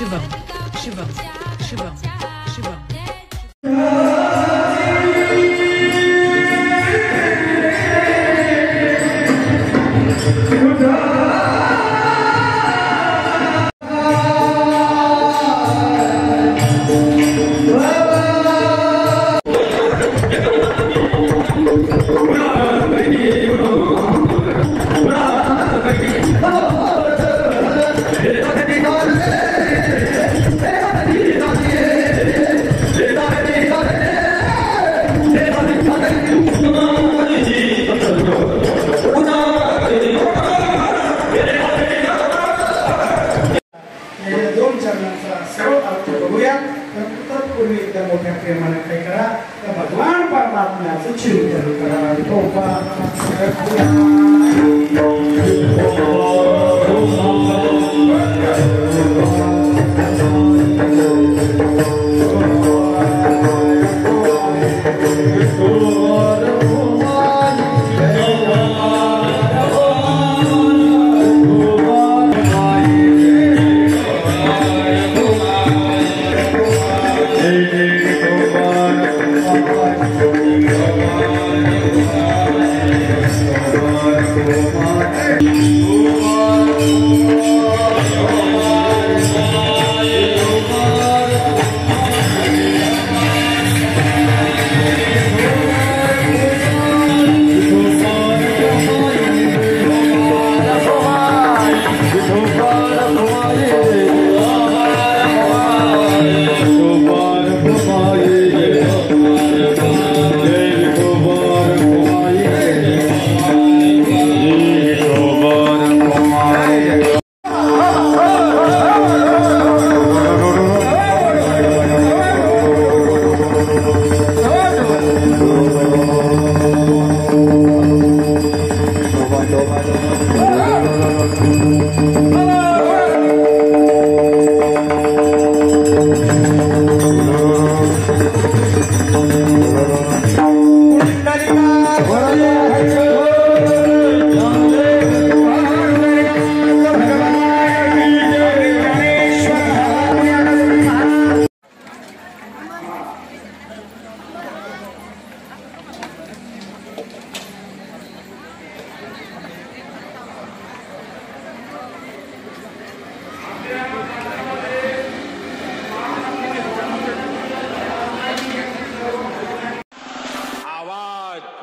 Shivam, Shivam, Shivam, Shivam. भगवान परमात्मा से चिंतन करा तो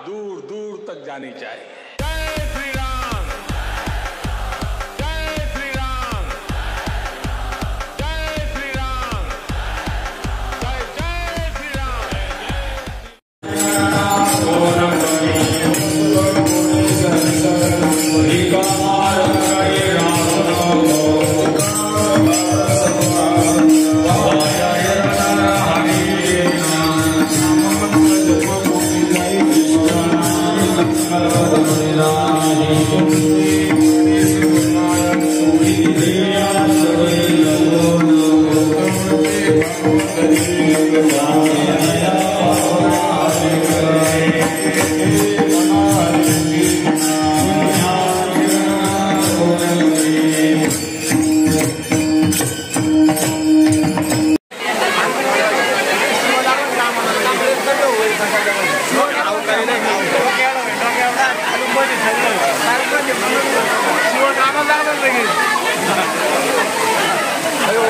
दूर दूर तक जानी चाहिए। जय श्री राम, जय श्री राम, जय श्री राम, जय जय श्री Ayo.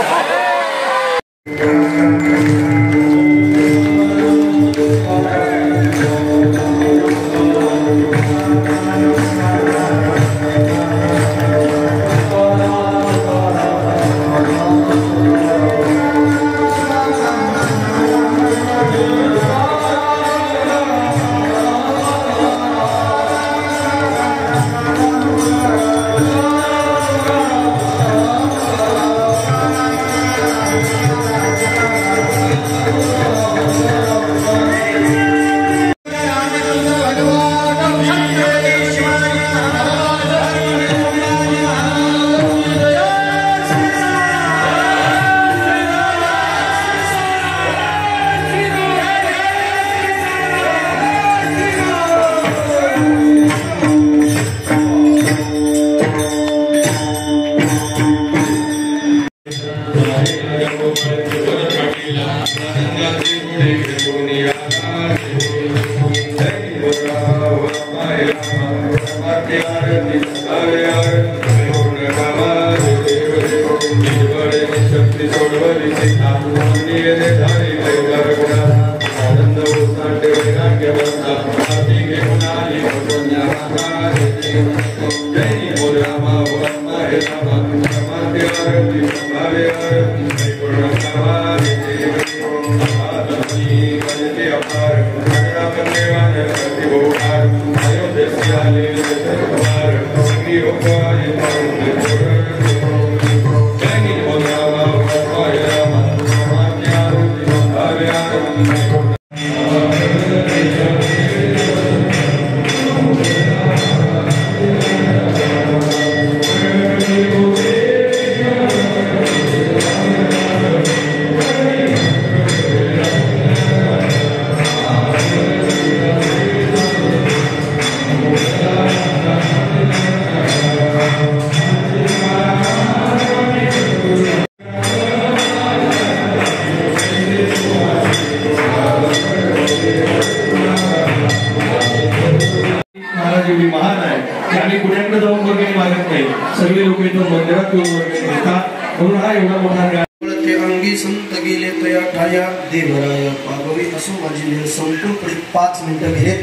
अंगी संत गेले तया ठाया देवराया पागवे असो माझी संपूर्ण 5 मिनिटं गेले.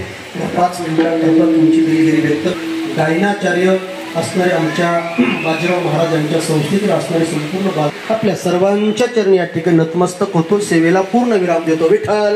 5 मिनिटांनंतर तुमची दिलगिरी व्यक्त गायनाचार्य असणारे आमच्या बाजीराव महाराज यांच्या संस्थेतील असणारे संपूर्ण आपल्या सर्वांच्या चरणी या ठिकाणी नतमस्तक होतो. सेवेला पूर्ण विराम देतो. विठ्ठल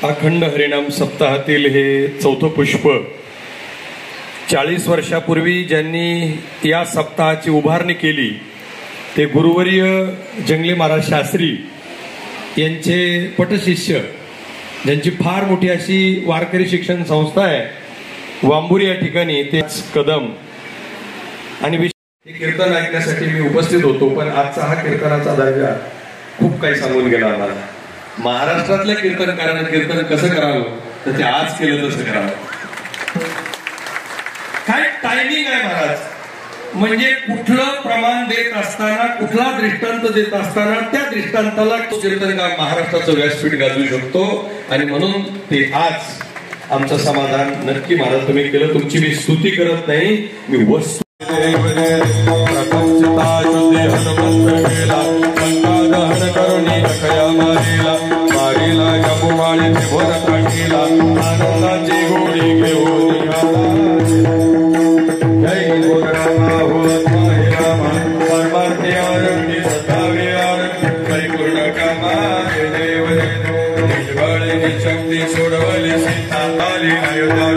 अखंड हरिनाम सप्ताहातील हे चौथं पुष्प 40 वर्षापूर्वी ज्यांनी या सप्ताहाची उभारणी केली ते गुरुवर्य जंगले महाराज शास्त्री यांचे पटशिष्य, ज्यांची फार मोठी अशी वारकरी शिक्षण संस्था आहे वांबुरी या ठिकाणी, तेच कदम. आणि हे कीर्तन ऐकण्यासाठी मी उपस्थित होतो, पण आजचा हा कीर्तनाचा दर्जा खूप काही सांगून गेला आम्हाला. महाराष्ट्रातल्या कीर्तनकारांना कीर्तन कसं करावं तर ते आज केलं तसं करावं. काय टायमिंग आहे महाराज, म्हणजे कुठलं प्रमाण देत असताना, कुठला दृष्टांत देत असताना त्या दृष्टांताला कीर्तनकार महाराष्ट्राचं व्यासपीठ गाजवू शकतो. आणि म्हणून ते आज आमचं समाधान नक्की महाराज तुम्ही केलं. तुमची मी स्तुती करत नाही, मी वस्तू आनंदाची गोडी घेऊन जय गोरामा हो रामा परमार्थी आरती सदावे परिपूर्ण कामा देव देव शक्ती सोडवली सीता आली अयोध्या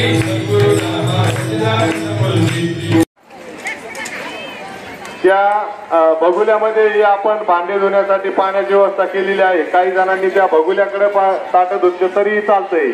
Amen. त्या बगुल्यामध्ये आपण भांडे धुण्यासाठी पाण्याची व्यवस्था केलेली आहे. काही जणांनी त्या बगुल्याकडे ताट धुतले तरी चालतंय.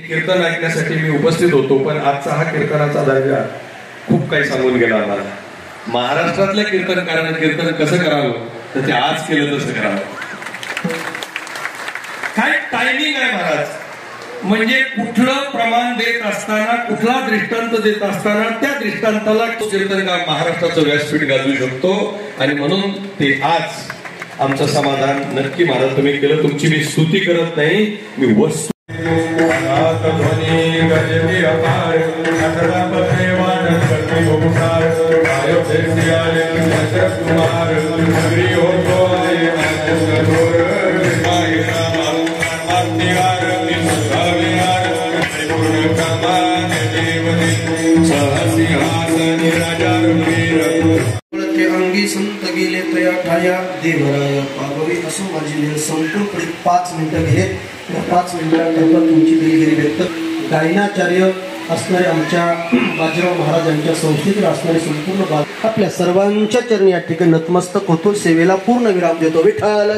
कीर्तन ऐकण्यासाठी मी उपस्थित होतो, पण आजचा हा कीर्तनाचा दर्जा खूप काही सांगून गेला आम्हाला. महाराष्ट्रातल्या कीर्तनकारांना कीर्तन कसं करावं तर ते आज केलं तसं करावं. काय टायमिंग आहे महाराज, म्हणजे कुठलं प्रमाण देत असताना, कुठला दृष्टांत देत असताना त्या दृष्टांताला कीर्तनकार महाराष्ट्राचं व्यासपीठ गाजवू शकतो. आणि म्हणून ते आज आमचं समाधान नक्की महाराज तुम्ही केलं. तुमची मी स्तुती करत नाही, मी वस्तू अंगी संत गेले तया ठाया देवराया पागवी असं माझी वेळ संपूर्णपणे 5 मिनिटं गेले. या 5 मिनिटांनंतर तुमची दिलगिरी व्यक्त गायनाचार्य असणारे आमच्या बाजीराव महाराज यांच्या संस्थेतील असणारे संपूर्ण आपल्या सर्वांच्या चरणी या ठिकाणी नतमस्तक होतो. सेवेला पूर्ण विराम देतो. विठ्ठल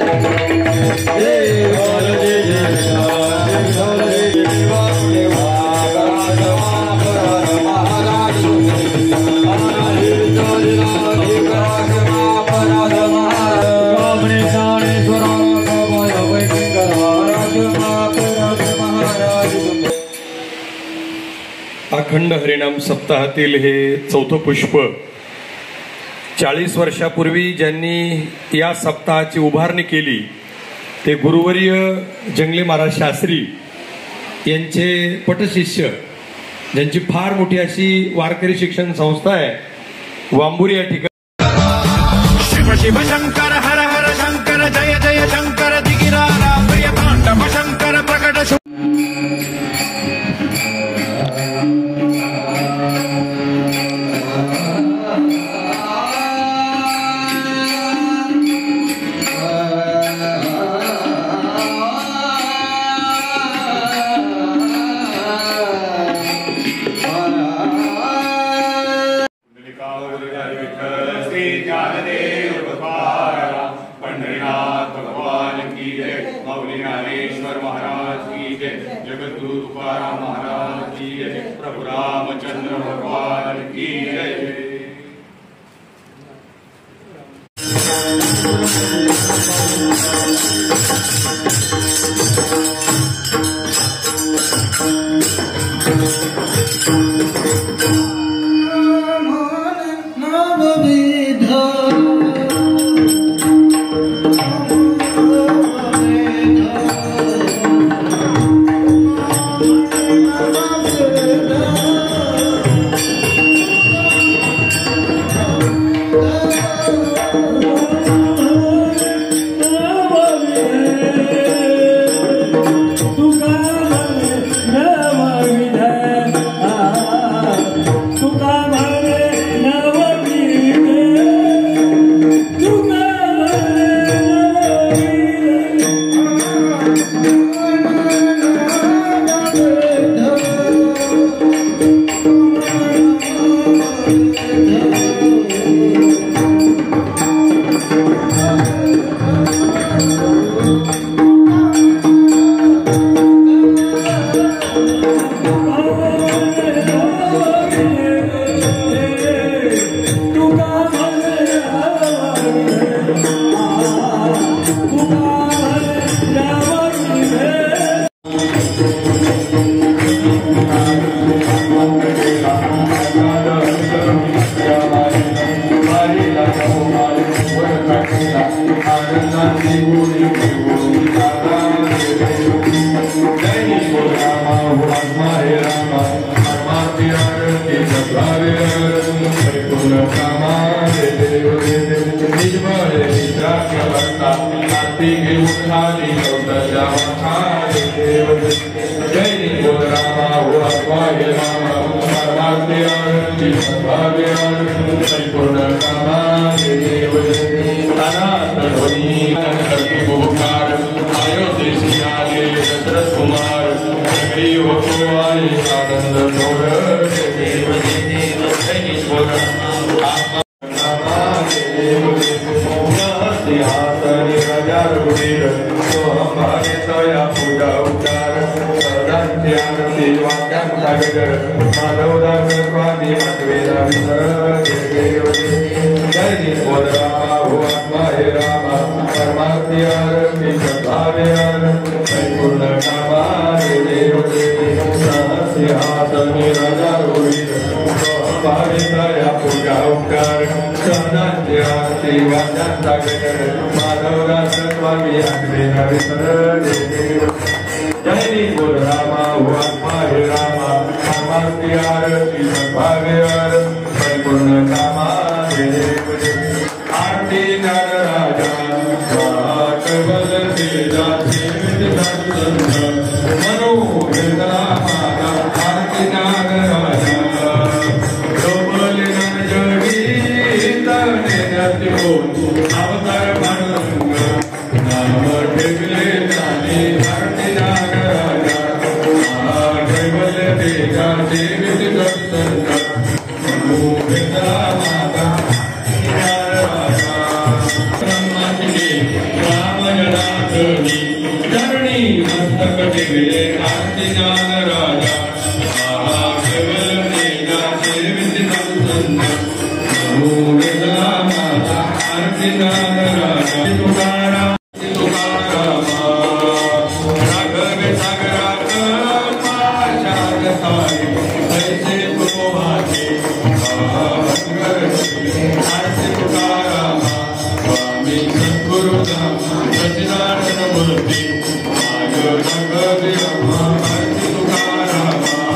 अखंड हरिनाम सप्ताहातील हे 4थं पुष्प 40 वर्षापूर्वी ज्यांनी या सप्ताहाची उभारणी केली ते गुरुवर्य जंगले महाराज शास्त्री यांचे पटशिष्य, ज्यांची फार मोठी अशी वारकरी शिक्षण संस्था आहे वांबुरी या ठिकाणी. शिव शिव शंकर हर हर शंकर जय जय शंकर दिगिरारा प्रिय तांडव शंकर प्रकट जगद्गुरु तुकाराम महाराज की जय. प्रभु रामचंद्र भगवान की जय. आरती घेऊन झाली गौतच्या वाखारी देव जय बोल रामा हो स्वाय रामा परमात्मे आरती भाग्य परिपूर्ण कामा देव अनाथ ध्वनी करती भूकार अयोध्येशी आले दशरथ कुमार सगळी होतो आले आनंद थोर देव जय बोल रामा पूजा उच्चार माधवदास स्वामी मतवेदा जय बोल रामा हो आत्मा हे रामा परमात्मे आरती भावे परिपूर्ण कामा देव सिंहासनी राजा भावितया पूजा उपकार सदांची आरती वाचा माधवदास स्वामी मतवेदा जय बोल रामा हो आत्मा हे रामा परमात्मे आरती भावे परिपूर्ण कामा देव आरती नर राजा केवल तेजा मनो वेदना माता आरती नाग राजा डोबल नर जगी तने नती बोल अवतार भंग नाम ठेवले जाने आरती नाग राजा केवल तेजा देवी दर्शन मनो वेदना माता चरणी मस्तक टिकले आरती ज्ञान राजा केवल तेजा सेवित नंदन माता आरती ज्ञान राजा तुकाराम राघव सागरा साई ऐसे प्रभाते आरती तुकाराम स्वामी सद्गुरु सचिदानंद मूर्ति आरती तुकाराम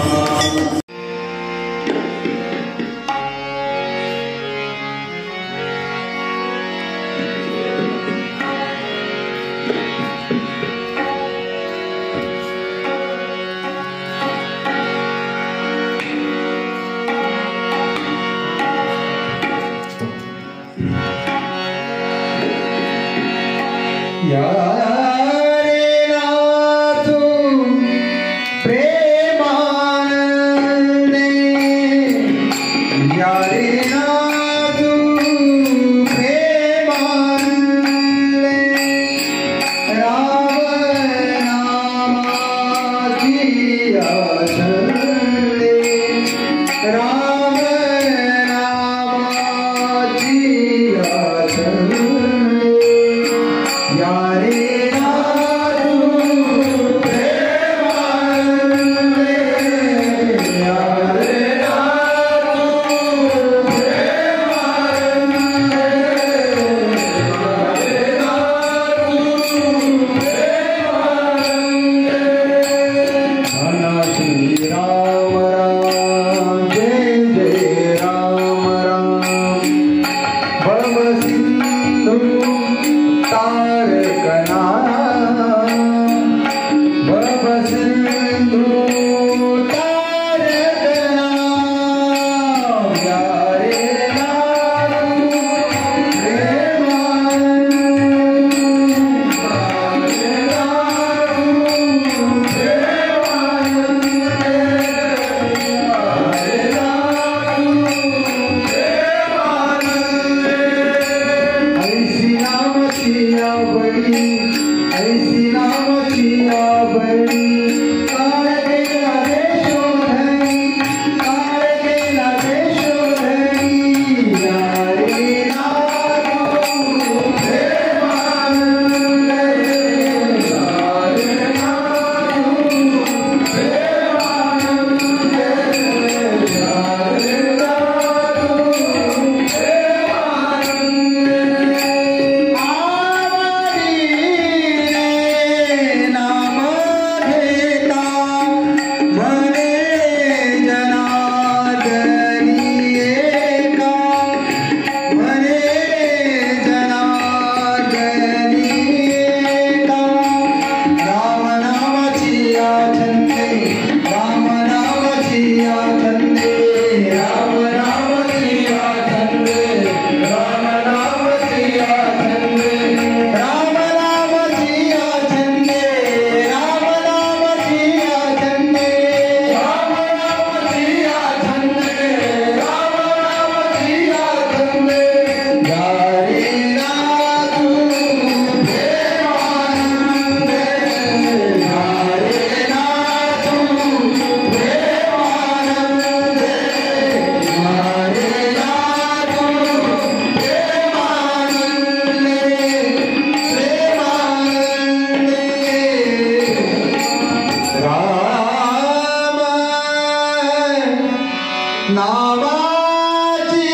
नावाची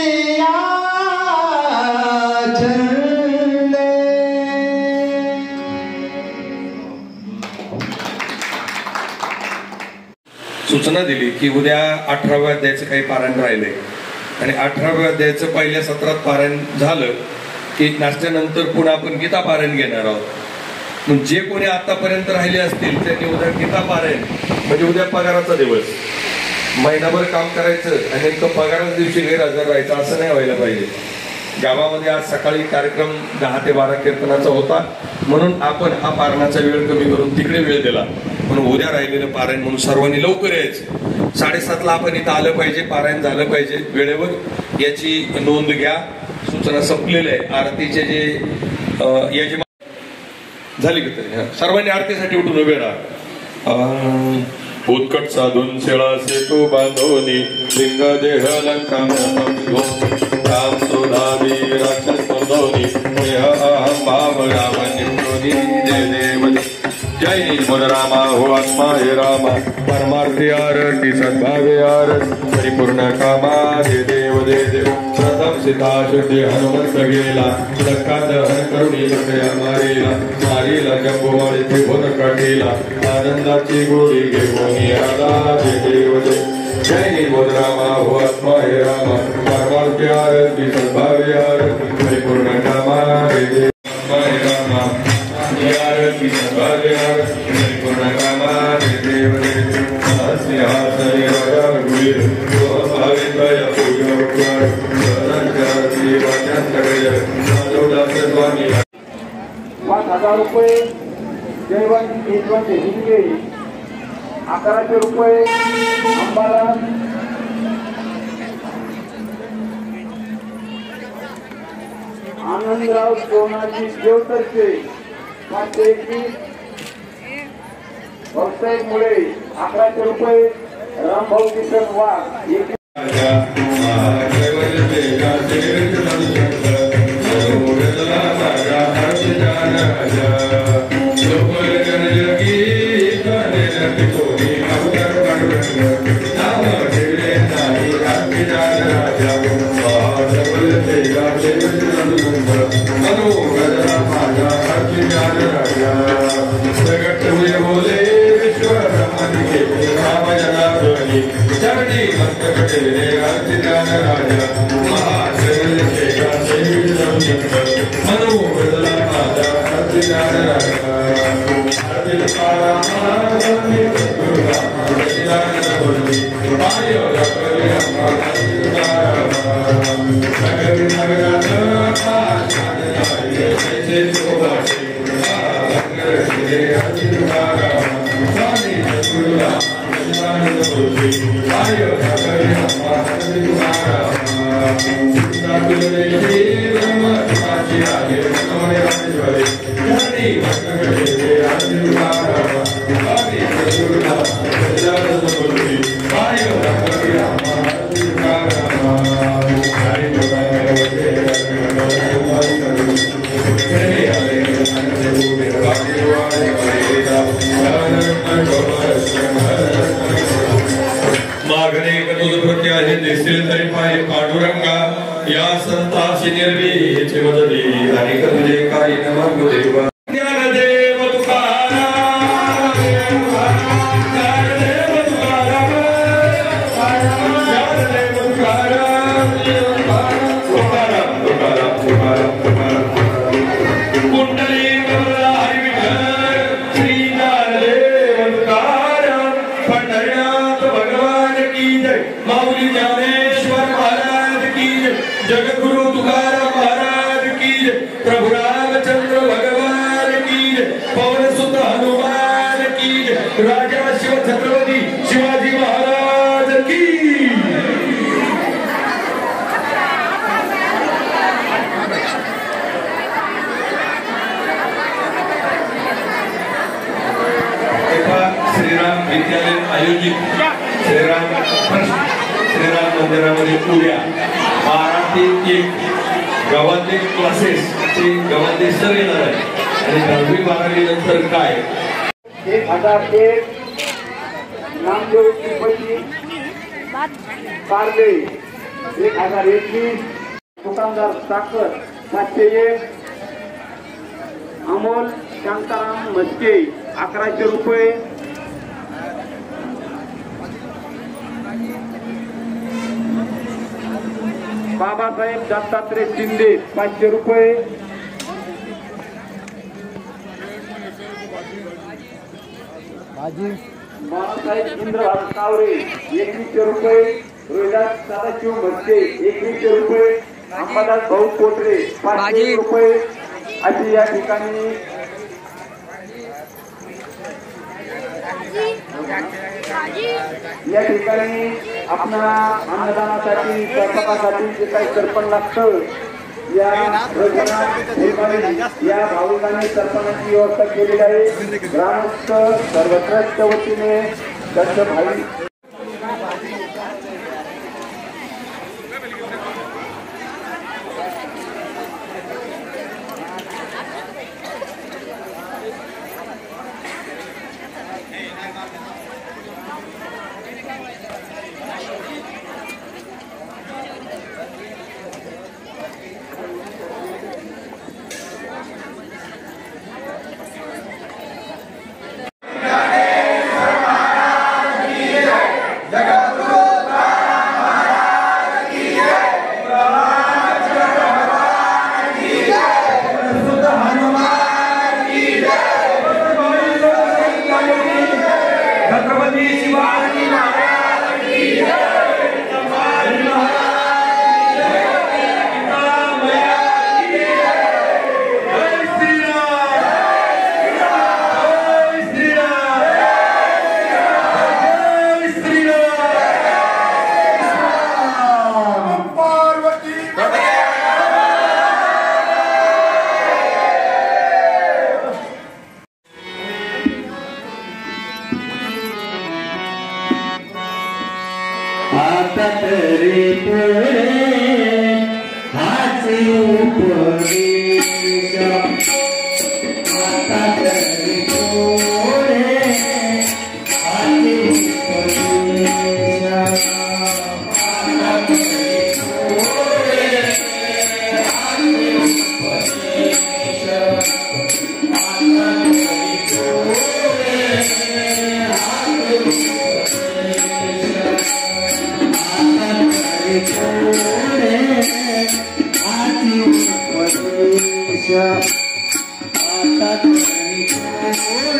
आचरणे. सूचना दिली की उद्या 18व्या अध्यायाचं काही पारायण राहिलंय आणि 18व्या अध्यायाचं पहिल्या सत्रात पारायण झालं की नाश्त्यानंतर पुन्हा आपण गीता पारायण घेणार आहोत. मग जे कोणी आतापर्यंत राहिले असतील त्यांनी उद्या गीता पारायण म्हणजे उद्या पगाराचा दिवस, महिनाभर काम करायचं आणि नेमकं पगाराच्या दिवशी गैरहजर राहायचं असं नाही व्हायला पाहिजे. गावामध्ये आज सकाळी कार्यक्रम 10 ते 12 कीर्तनाचा होता म्हणून आपण हा पारणाचा वेळ कमी करून तिकडे वेळ दिला. म्हणून उद्या राहिलेलं पारायण म्हणून सर्वांनी लवकर यायचं. 7:30ला आपण इथं आलं पाहिजे, पारायण झालं पाहिजे वेळेवर, याची नोंद घ्या. सूचना संपलेल्या आहे. आरतीचे जे यजमान झाली का तरी सर्वांनी आरतीसाठी उठून उभे राहा. उत्कट साधून शेळा सेतू बांधवनी लिंग देह लंका राम सोधावी राक्षस नोंदवनी अहम भाव राम निमोनी जय देव जय रामा हो आत्मा हे रामा परमार्थी आरती सद्भावे आरती परिपूर्ण कामा हे देव दे देव. प्रथम सीता शुद्धी हनुमंत गेला लंका दहन करुणी लंकया मारीला जंबुवाळी त्रिभुवन काढीला आनंदाची गोडी घेऊन आला जय देव जय जय रामा हो आत्मा हे रामा परमार्थी आरती सद्भावे आरती परिपूर्ण कामा हे देव रामा आरती सद्भावे आरती परिपूर्ण कामा हे देव जय सिंहासने राजा रघुवीर भावित्रय पूजा 5,000 रुपये जयवंत यशवंत हिंगे, 1100 रुपये अंबाला, आनंदराव सोनाजी देवतर्फे 521, व्यावसायिक मुळे 1100 रुपये रामभाऊ किशन वाघ मंदिरामध्ये उद्या 12 ते 1 गावातले क्लासेस गावातले सर येणार आहे आणि 10वी 12वी नंतर काय 1001 नामदेव तिरुपती पार्ले 1021, दुकानदार साखर 701, अमोल शांताराम मस्के 1100 रुपये, बाबासाहेब दत्तात्रय शिंदे 500 रुपये, बाळासाहेब इंद्रभान कावरे 2100 रुपये, रोहिदास सदाशिव मस्के 2100 रुपये, अंबादास भाऊ कोटरे 500 रुपये. अशी या ठिकाणी आपणाला अन्नदानासाठी स्वयंपाकासाठी जे काही सरपण लागतं या भाविकांनी सरपणाची व्यवस्था केलेली आहे. ग्रामस्थ सर्वत्रच्या वतीने त्यांचं भाविक आता तरी पुढे हाची उपदेश, आता तरी पुढे हाची उपदेश, आता तरी पुढे हाची उपदेश, आता तरी पुढे हाची उपदेश, आता तरी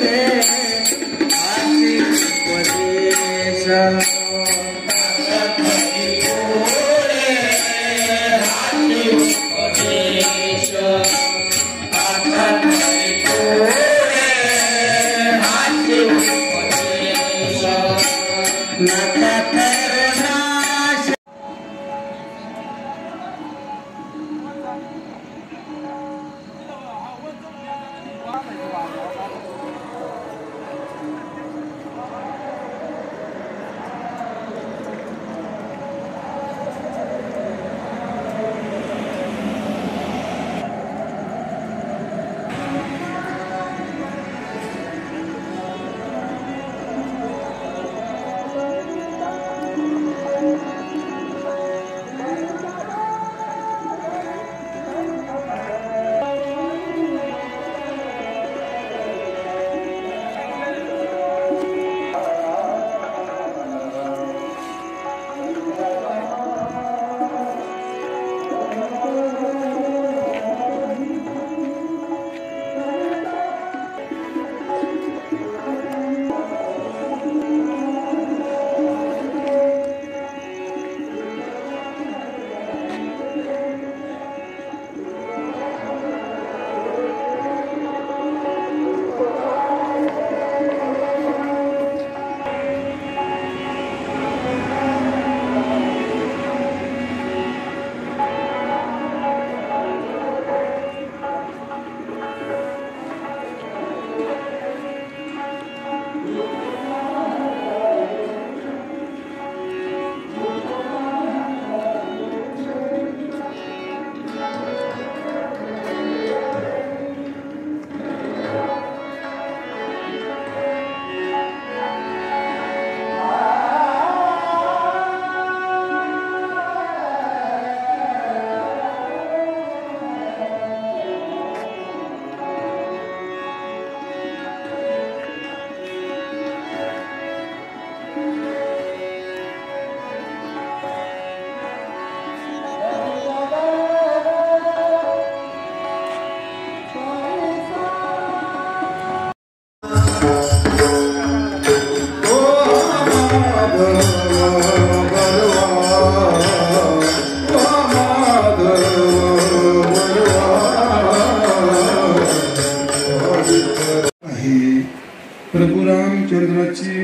प्रभू रामचंद्राची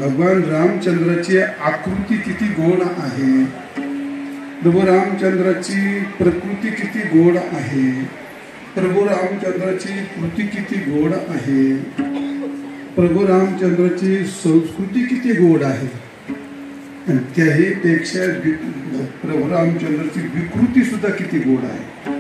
भगवान रामचंद्राची आकृती किती गोड आहे. प्रभू रामचंद्राची प्रकृती किती गोड आहे. प्रभू रामचंद्राची कृती किती गोड आहे. प्रभू रामचंद्राची संस्कृती किती गोड आहे. आणि त्याही पेक्षा प्रभू रामचंद्राची विकृती सुद्धा किती गोड आहे.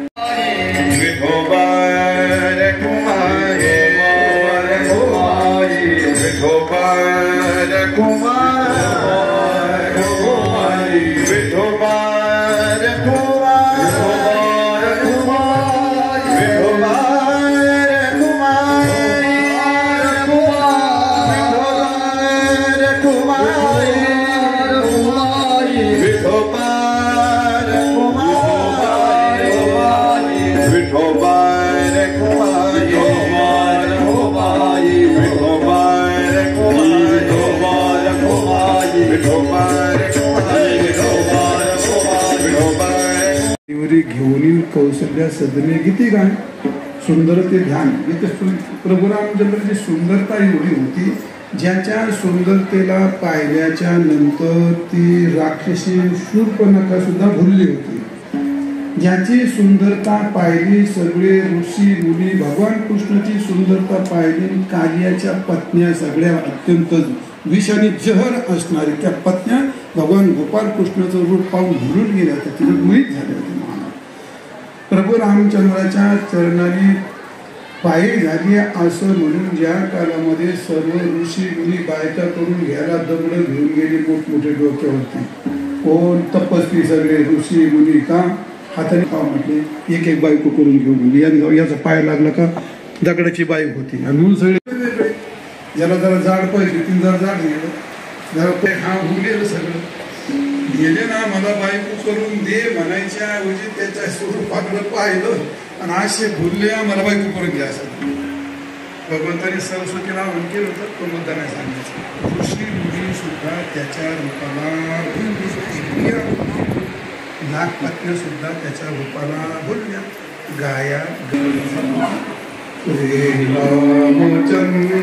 घेऊन कौशल्या सदने किती गाण सुंदर ते ध्यान. प्रभू रामचंद्राची सुंदरता एवढी होती, ज्याच्या सुंदरतेला पाहिल्याच्या नंतर ती राक्षसी शूर्पणखा सुद्धा भुलली होती. ज्याची सुंदरता पाहिली सगळे ऋषी मुनी, भगवान कृष्णाची सुंदरता पाहिली, कालियाच्या पत्न्या सगळ्या अत्यंत विष आणि जहर असणारी त्या पत्न्या भगवान गोपाल कृष्णाचं रूप पाहून भुलून गेल्या होत्या, तिला मोहित झाले होते. प्रभू रामचंद्राच्या चरणाने पायी झाली असं म्हणून ज्या कालामध्ये सर्व ऋषी मुनी बायका करून घ्यायला दगड घेऊन गेले मोठमोठे डोक्यावरती. कोण तपस्वी सगळे ऋषी मुनी का हाताने का म्हटले एक एक बायको करून घेऊन गेली. याचा पाय लागला का दगडाची बाईक होती. आणि म्हणून सगळे ज्याला जरा जाड पाहिजे तीन जरा जाड गेलं, जरा हा उगलेलं सगळं गेले ना. मला बायको करून दे म्हणायच्या ऐवजी त्याच्या स्वरूपाकडं पाहिलं आणि असे भुलले मला बायको करून द्या असं भगवंतानी सरस्वतीला आव्हान केलं होतं. तो मुद्दा नाही सांगायचा. ऋषी मुनी सुद्धा त्याच्या रूपाला नागपत्न्या सुद्धा त्याच्या रूपाला बोलल्या. गाया रामचंद्र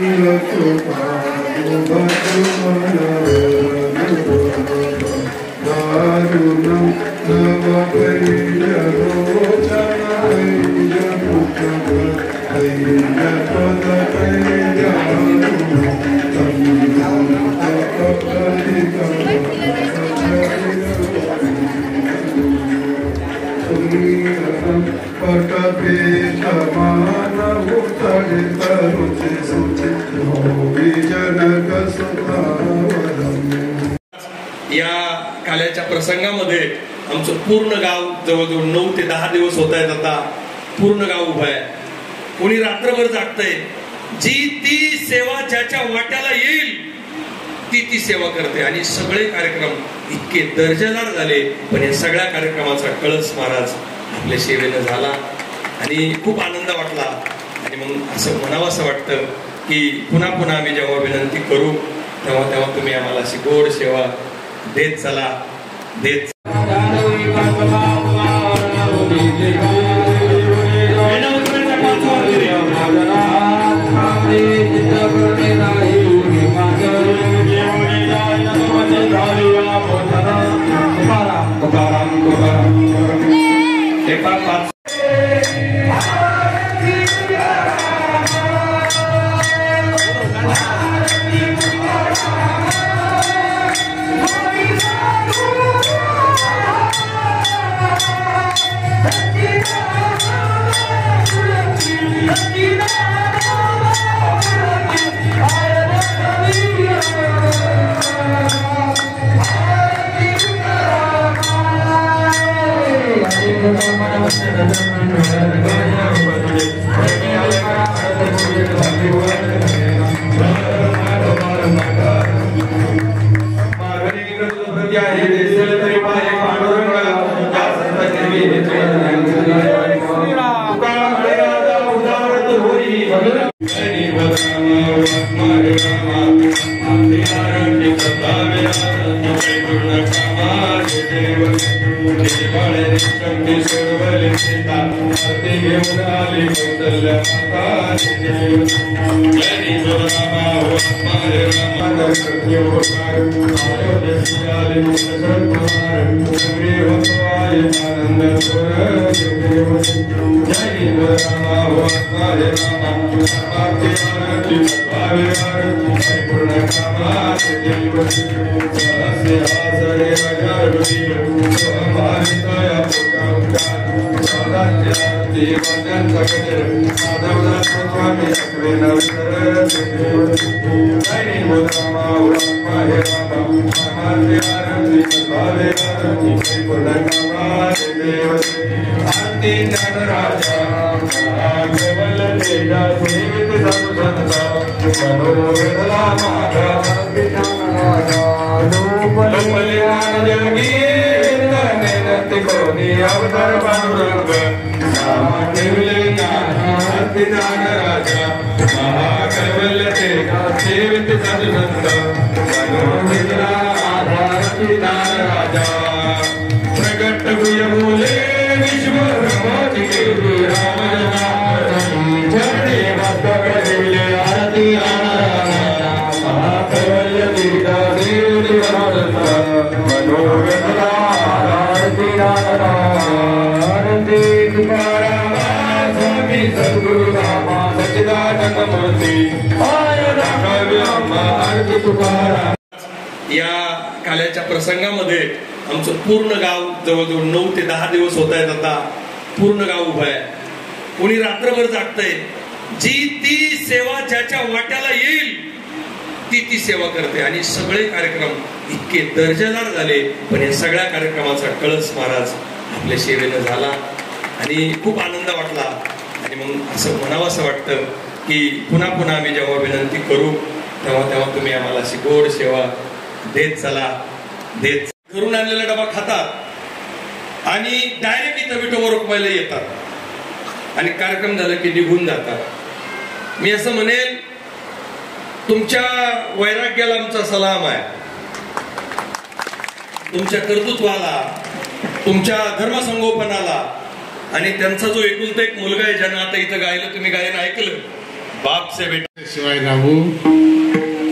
या काल्याच्या प्रसंगामध्ये आमचं पूर्ण गाव जवळजवळ 9 ते 10 दिवस होत आहेत. आता पूर्ण गाव उभं आहे. कोणी रात्रभर जागतंय. जी ती सेवा ज्याच्या वाट्याला येईल ती सेवा करते. आणि सगळे कार्यक्रम इतके दर्जेदार झाले. पण या सगळ्या कार्यक्रमाचा कळस महाराज आपल्या सेवेनं झाला आणि खूप आनंद वाटला. आणि म्हणून असं म्हणावं असं वाटतं की पुन्हा पुन्हा आम्ही जेव्हा विनंती करू तेव्हा तुम्ही आम्हाला अशी गोड सेवा देत चला, देत. Thank you. या काल्याच्या प्रसंगामध्ये आमचं पूर्ण गाव जवळजवळ 9 ते 10 दिवस होत आहेत. आता पूर्ण गाव उभं आहे. कोणी रात्रभर जागतंय. जी ती सेवा ज्याच्या वाट्याला येईल ती सेवा करते. आणि सगळे कार्यक्रम इतके दर्जेदार झाले. पण या सगळ्या कार्यक्रमाचा कळस महाराज आपल्या सेवेनं झाला आणि खूप आनंद वाटला. आणि मग असं म्हणावं असं वाटतं की पुन्हा पुन्हा आम्ही जेव्हा विनंती करू तेव्हा तुम्ही आम्हाला अशी गोड सेवा देत चला. देत घरून आणलेला डबा खातात आणि डायरेक्ट इथं विठोबा रुक्माईला येतात आणि कार्यक्रम झाला की निघून जातात. मी असं म्हणेल तुमच्या वैराग्याला आमचा सलाम आहे. तुमच्या कर्तृत्वाला, तुमच्या धर्मसंगोपनाला. आणि त्यांचा जो एकुलता एक मुलगा आहे ज्यानं आता इथं गायलं, तुम्ही गायन ऐकलं, बाप से बेटा शिवाय राहू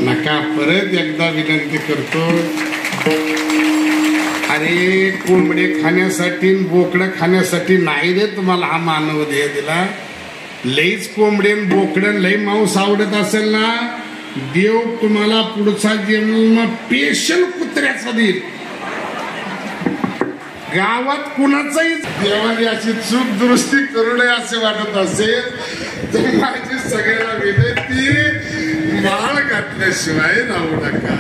नका. परत एकदा विनंती करतो, अरे कोंबडे खाण्यासाठी बोकडं खाण्यासाठी नाही रे तुम्हाला हा मानव देह दिला. लईच कोंबडे बोकडं लई मांस आवडत असेल ना, देव तुम्हाला पुढचा जन्म स्पेशल कुत्र्याचा देईल. गावात कुणाचाही देवाने अशी चूक दुरुस्ती करू नये असे वाटत असेल तर माझी सगळ्यांना विनंती, माळ घातल्याशिवाय राहू नका.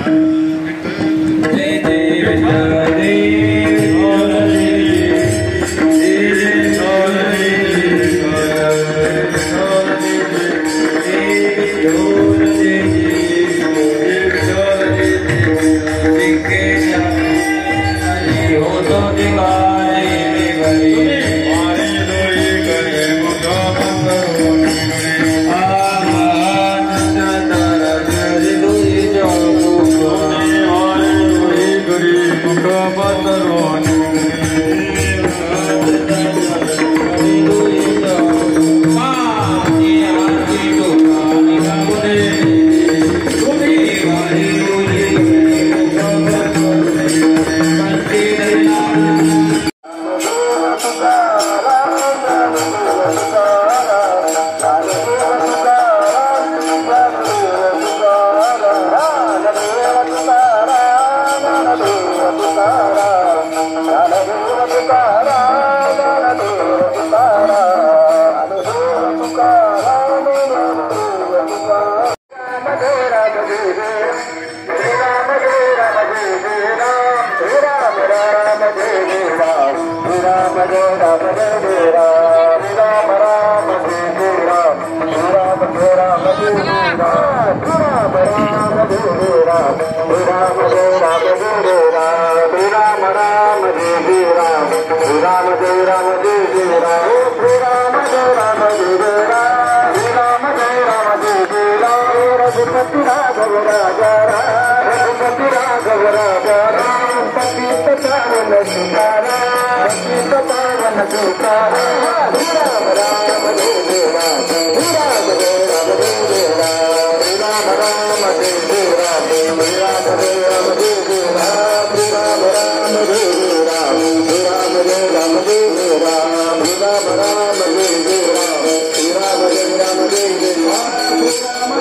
Ram Shri Ram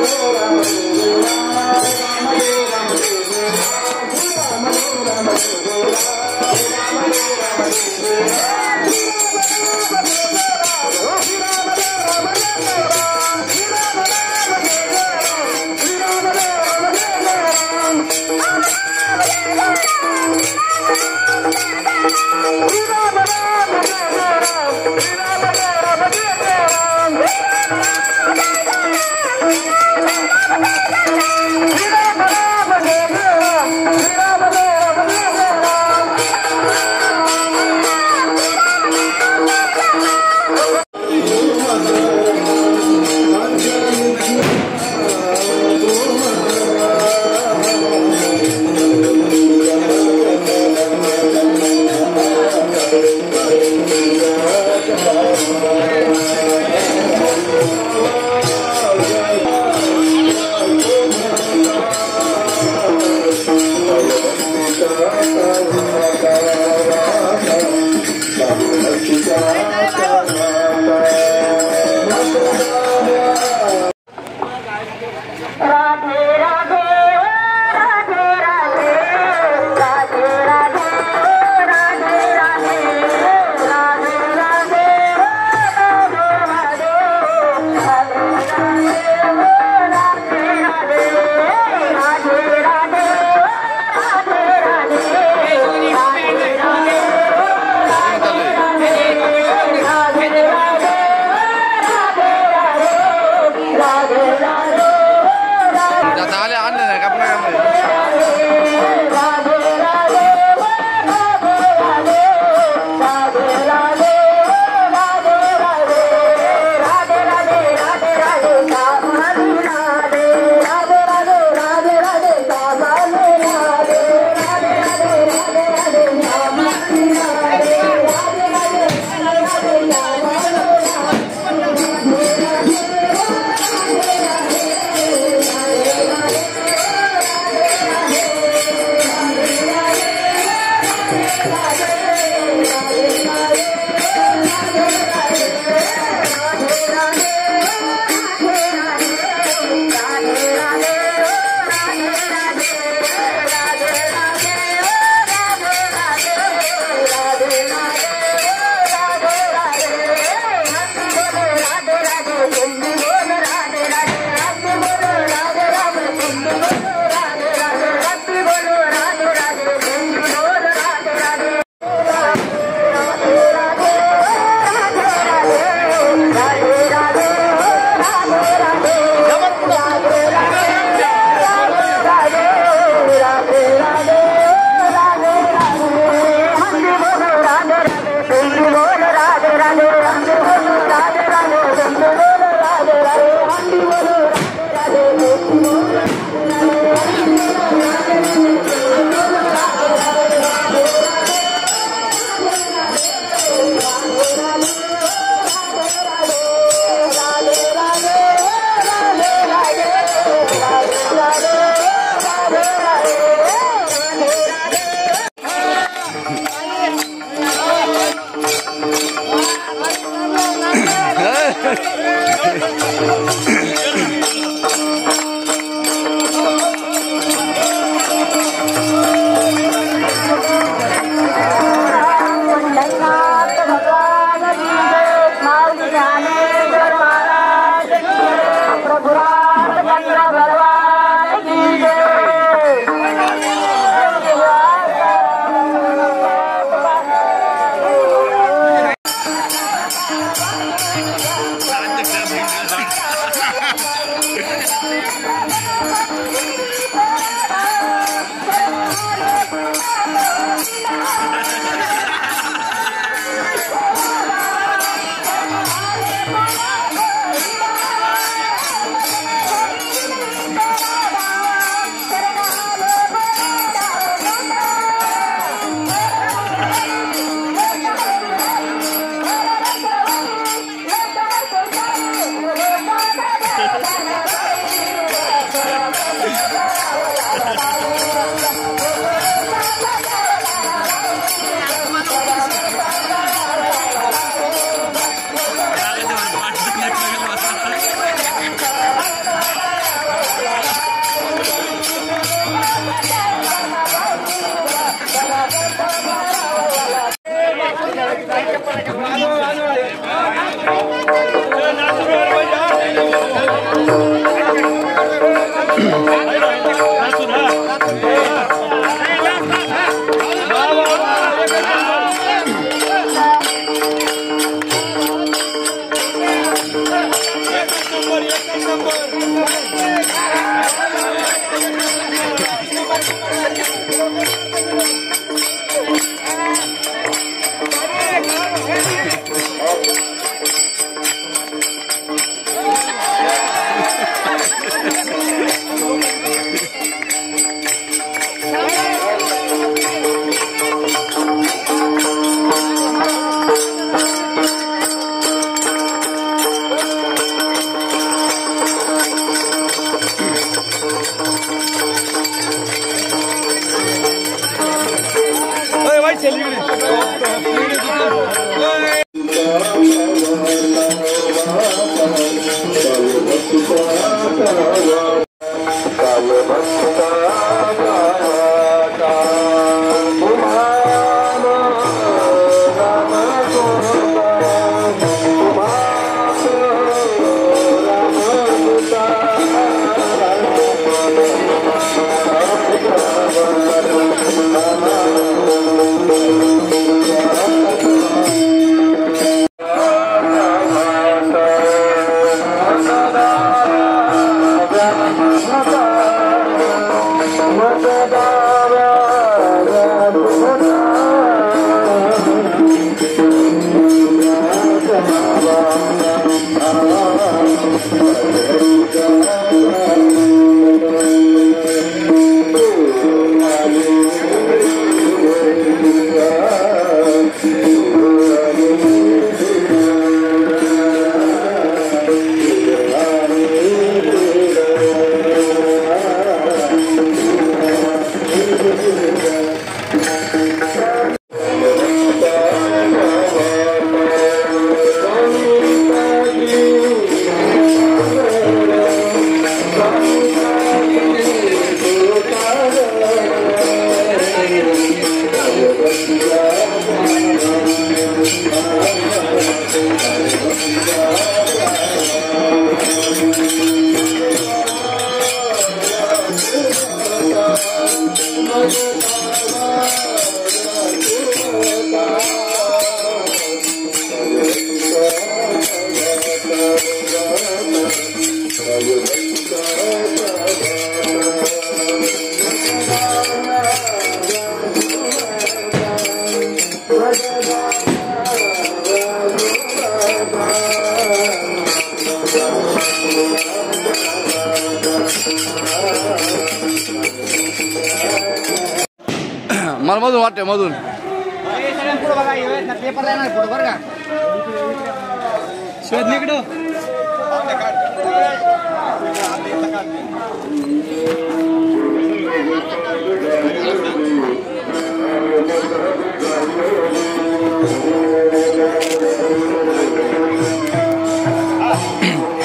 मला मधून वाटते मधून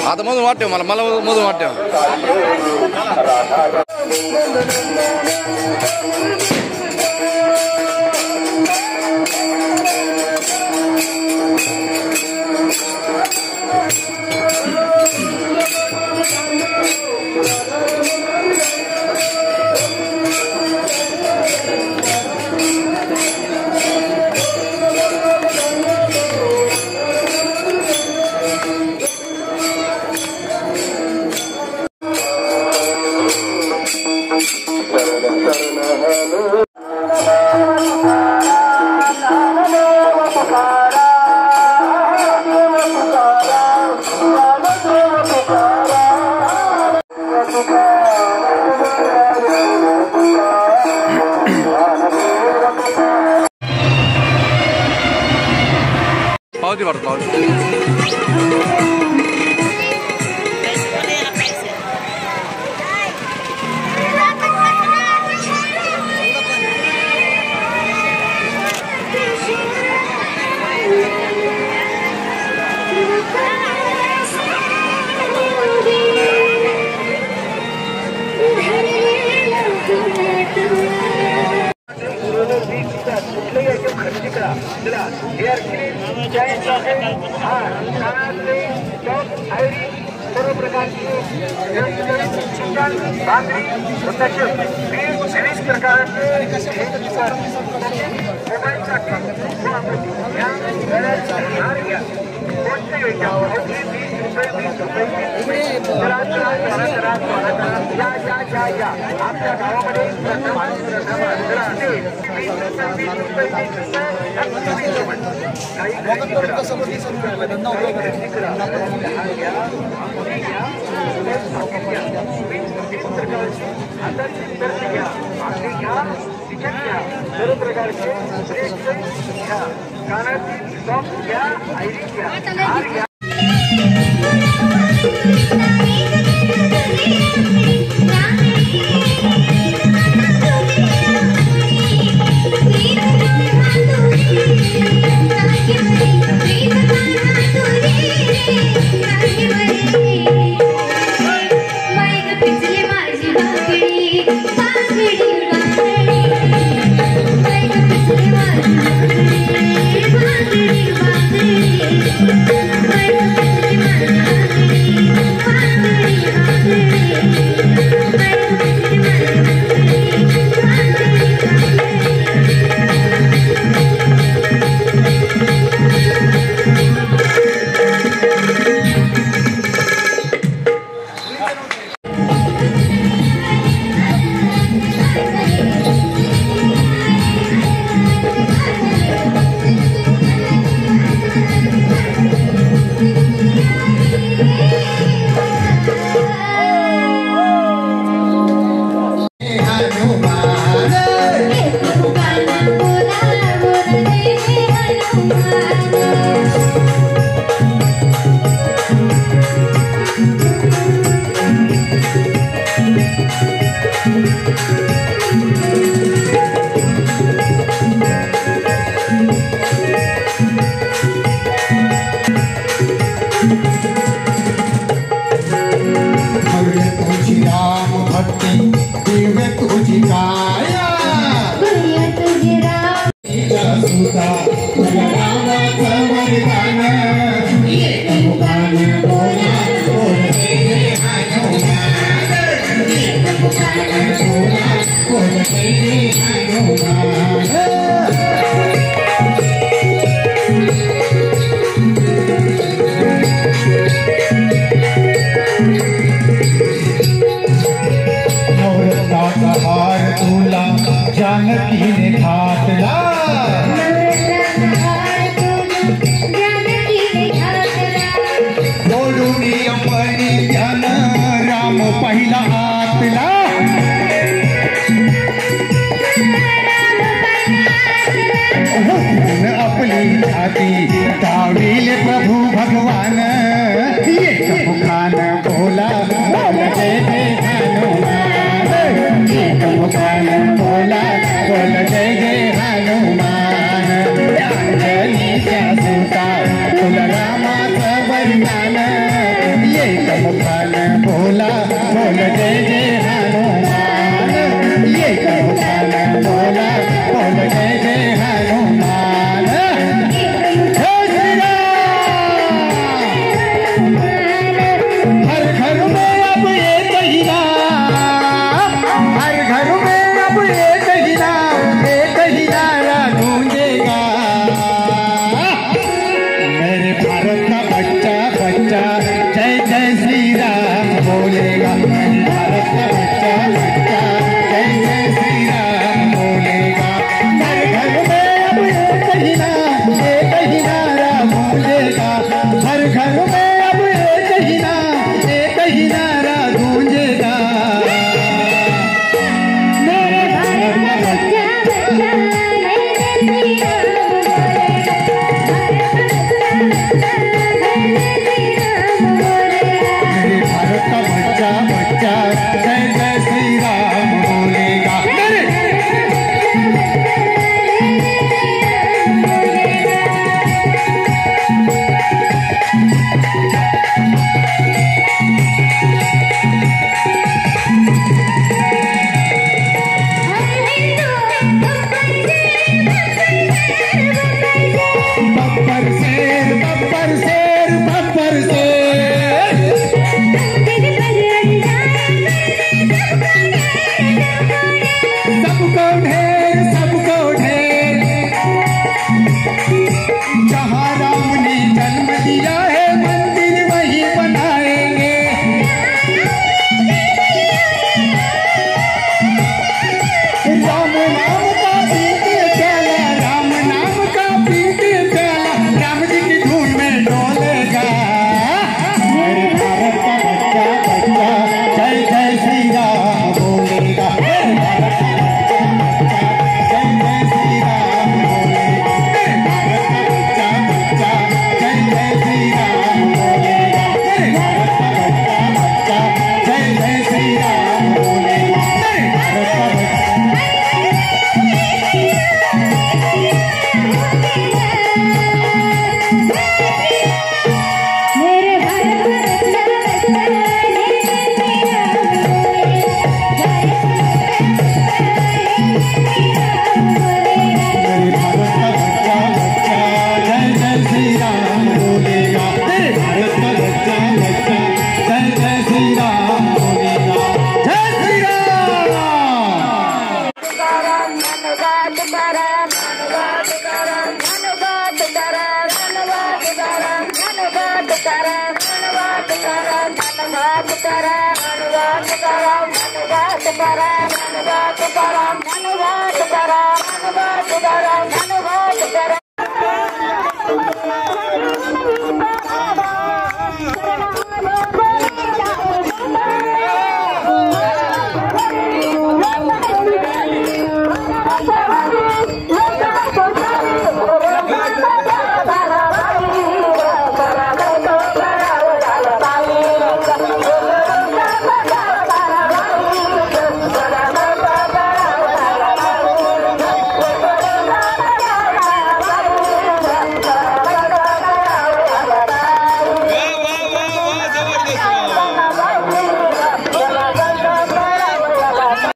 आता मधून वाटते मला मधून वाटते पावती भरतो सर्व प्रकारचे भाकरी विविध प्रकारचे मोबाईलसाठी आपल्या गावामध्ये सर्व प्रकारचे कानातील सॉफ्ट घ्या आयडी घ्या जानकी ने घातला बोलूनी अंबरी ध्यान राम पहिला आतला आपली छाती दाविल प्रभु भगवान एक मुखान बोला बोल जय जय हनुमान एक मुखान बोला बोल जय जय हनुमान अंजनीच्या सुता तुलरामाचं वरदान एक मुखान बोला बोल जय जय हनुमान एक मुखान बोला बोल जय जय हनुमान हर घर में अब एक ही नाम हर घर में अब एक ही नारा गूंजेगा मेरे भारत का बच्चा बच्चा जय जय श्री राम बोलेगा मेरे भारत का बच्चा बच्चा जय जय श्री राम बोलेगा हर घर में अब एक ही नारा गूंजेगा हर घर में अब एक ही नारा गूंजेगा मेरे भारत का बच्चा मेरे भारत का बच्चा बच्चा जय जय तुकाराम